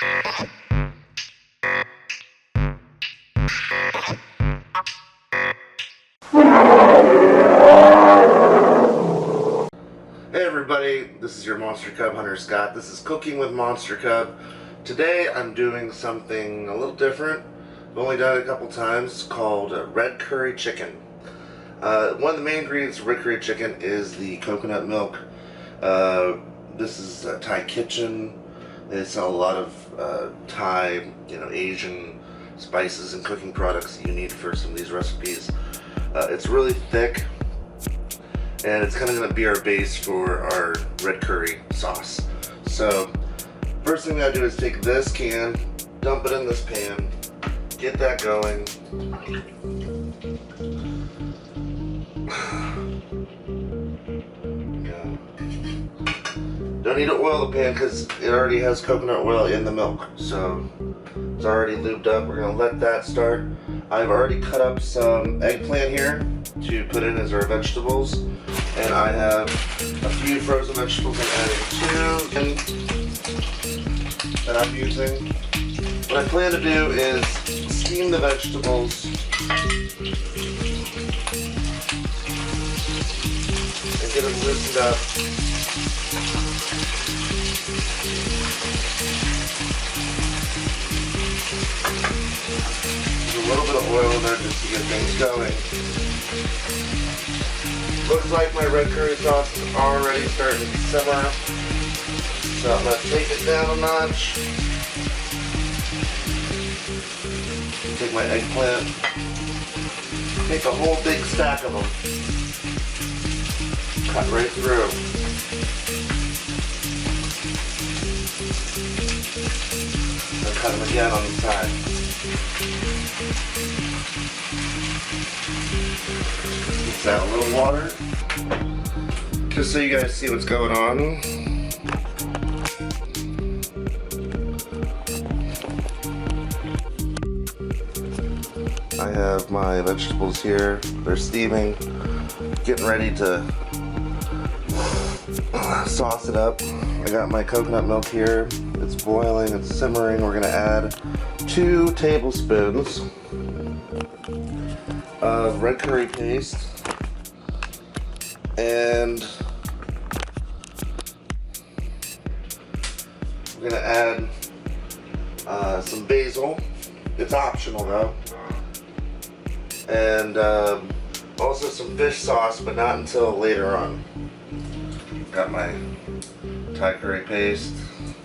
Hey everybody, this is your MonsterCub Hunter Scott. This is Cooking with MonsterCub. Today I'm doing something a little different. I've only done it a couple times, called red curry chicken. One of the main ingredients of red curry chicken is the coconut milk. This is Thai Kitchen. They sell a lot of Thai, Asian spices and cooking products that you need for some of these recipes. It's really thick, and it's kind of going to be our base for our red curry sauce. So first thing I do is take this can, dump it in this pan, get that going. Don't need to oil the pan because it already has coconut oil in the milk, so it's already lubed up. We're going to let that start. I've already cut up some eggplant here to put in as our vegetables, and I have a few frozen vegetables I'm adding to that I'm using. What I plan to do is steam the vegetables and get them loosened up. There's a little bit of oil in there just to get things going. Looks like my red curry sauce is already starting to simmer, so I'm going to take it down a notch. Take my eggplant, take a whole big stack of them, cut right through. And cut them again on the side. Mix out a little water, just so you guys see what's going on. I have my vegetables here, they're steaming, getting ready to sauce it up. I got my coconut milk here, it's boiling, it's simmering. We're gonna add 2 tablespoons of red curry paste, and we're gonna add some basil. It's optional though. And also some fish sauce, but not until later on. Got my Thai curry paste.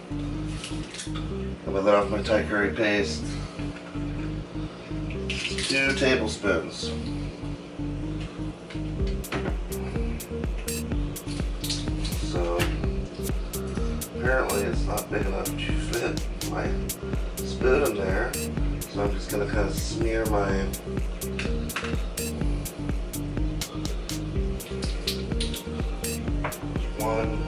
I'm gonna let off my Thai curry paste. 2 tablespoons. So apparently it's not big enough to fit my spoon in there. So I'm just gonna kind of smear my one.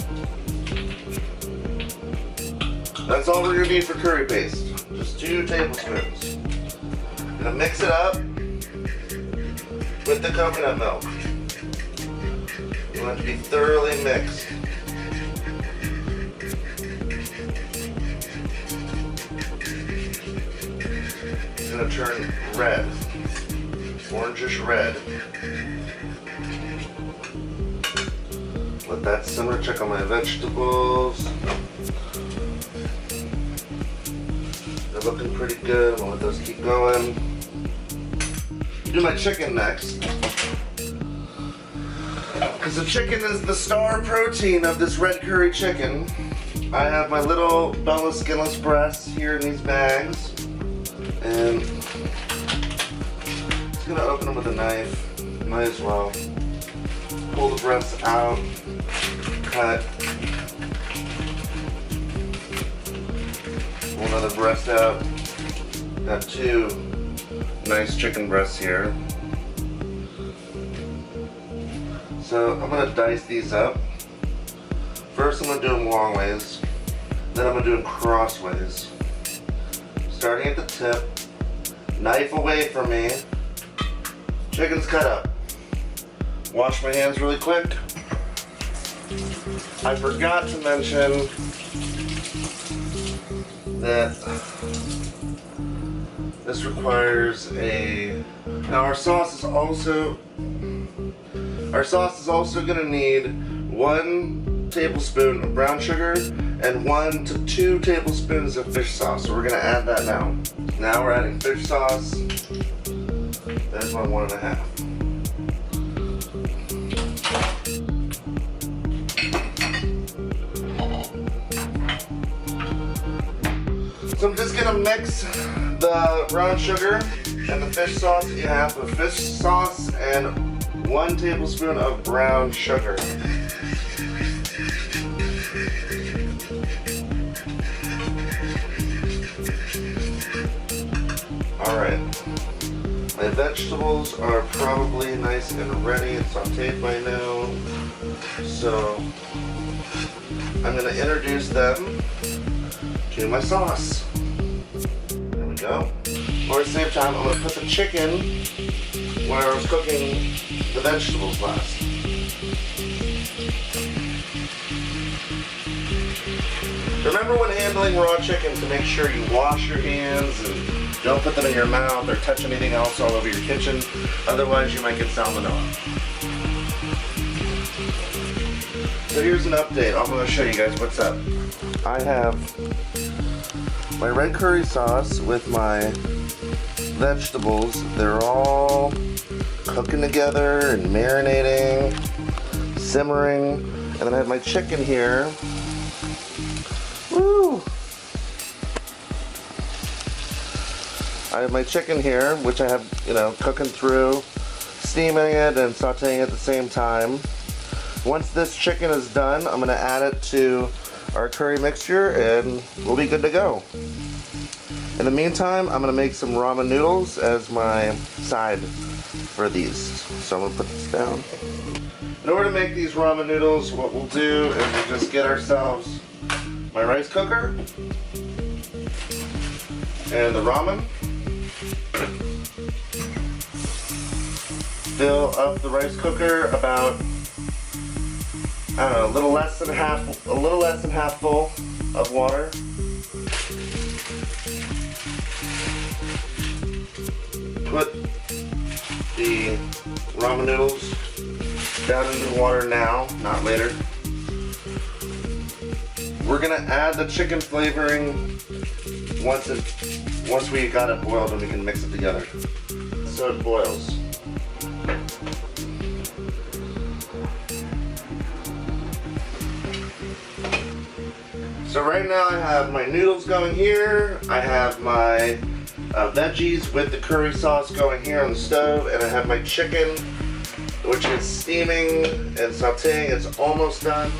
That's all we're gonna need for curry paste. Just 2 tablespoons. Gonna mix it up with the coconut milk. You want it to be thoroughly mixed. It's gonna turn red, orangish red. Let that simmer. Check on my vegetables. They're looking pretty good. I'm gonna let those keep going. Do my chicken next, because the chicken is the star protein of this red curry chicken. I have my little boneless, skinless breasts here in these bags, and I'm just gonna open them with a knife. Might as well. Pull the breasts out, cut. Pull another breast out. Got 2 nice chicken breasts here. So I'm gonna dice these up. First I'm gonna do them long ways, then I'm gonna do them crossways. Starting at the tip, knife away from me, chicken's cut up. Wash my hands really quick. I forgot to mention that this requires now our sauce is also going to need 1 tablespoon of brown sugar and 1 to 2 tablespoons of fish sauce. So we're going to add that now. Now we're adding fish sauce. There's my 1.5. So I'm just gonna mix the brown sugar and the fish sauce. You have the fish sauce and 1 tablespoon of brown sugar. Alright. My vegetables are probably nice and ready and sauteed by now. So I'm gonna introduce them to my sauce. There we go. Or at the same time, I'm going to put the chicken where I was cooking the vegetables last. Remember when handling raw chicken to make sure you wash your hands and don't put them in your mouth or touch anything else all over your kitchen. Otherwise, you might get salmonella. So here's an update. I'm going to show you guys what's up. I have my red curry sauce with my vegetables. They're all cooking together and marinating, simmering. And then I have my chicken here. Woo! I have my chicken here, which I have, cooking through, steaming it and sauteing at the same time. Once this chicken is done, I'm going to add it to our curry mixture and we'll be good to go. In the meantime, I'm going to make some ramen noodles as my side for these. So I'm going to put this down. In order to make these ramen noodles, what we'll do is we'll just get ourselves my rice cooker and the ramen. Fill up the rice cooker about, I don't know, a little less than half full of water. Put the ramen noodles down into the water now, not later. We're gonna add the chicken flavoring once we got it boiled and we can mix it together. So it boils. So right now I have my noodles going here, I have my veggies with the curry sauce going here on the stove, and I have my chicken, which is steaming and sauteing. It's almost done.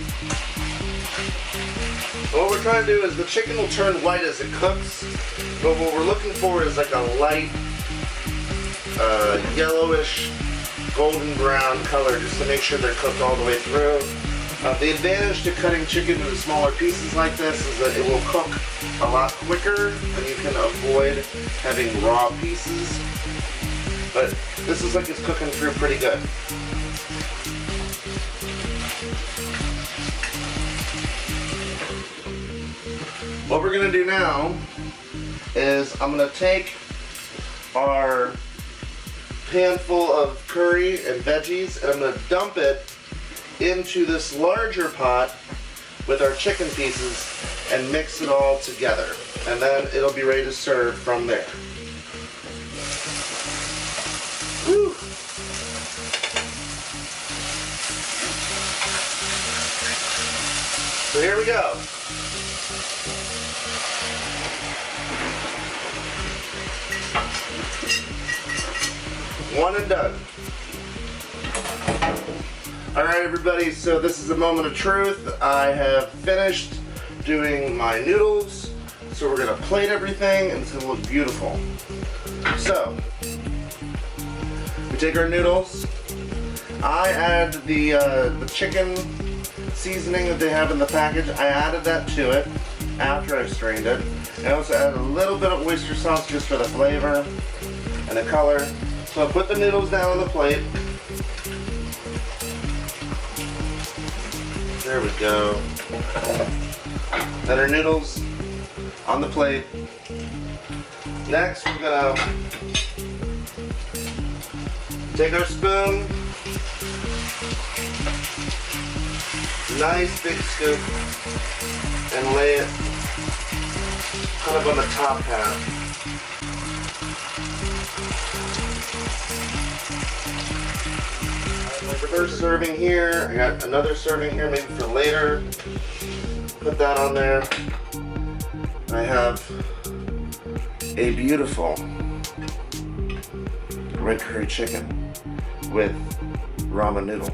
What we're trying to do is the chicken will turn white as it cooks, but what we're looking for is like a light yellowish golden brown color, just to make sure they're cooked all the way through. The advantage to cutting chicken into smaller pieces like this is that it will cook a lot quicker and you can avoid having raw pieces. But this is like it's cooking through pretty good. What we're going to do now is I'm going to take our pan full of curry and veggies and I'm going to dump it into this larger pot with our chicken pieces and mix it all together, and then it'll be ready to serve from there. Woo. So here we go. One and done. Alright everybody, so this is a moment of truth. I have finished doing my noodles, so we're going to plate everything and it's going to look beautiful. So, we take our noodles. I add the chicken seasoning that they have in the package. I added that to it after I strained it. I also added a little bit of oyster sauce just for the flavor and the color. So I put the noodles down on the plate. There we go. Then our noodles on the plate. Next, we're gonna take our spoon, nice big scoop, and lay it kind of on the top half. First serving here, I got another serving here maybe for later. Put that on there. I have a beautiful red curry chicken with ramen noodle.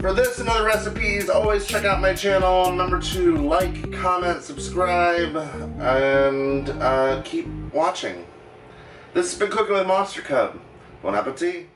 For this and other recipes, always check out my channel. Remember to like, comment, subscribe, and keep watching. This has been Cooking with MonsterCub. Bon appetit!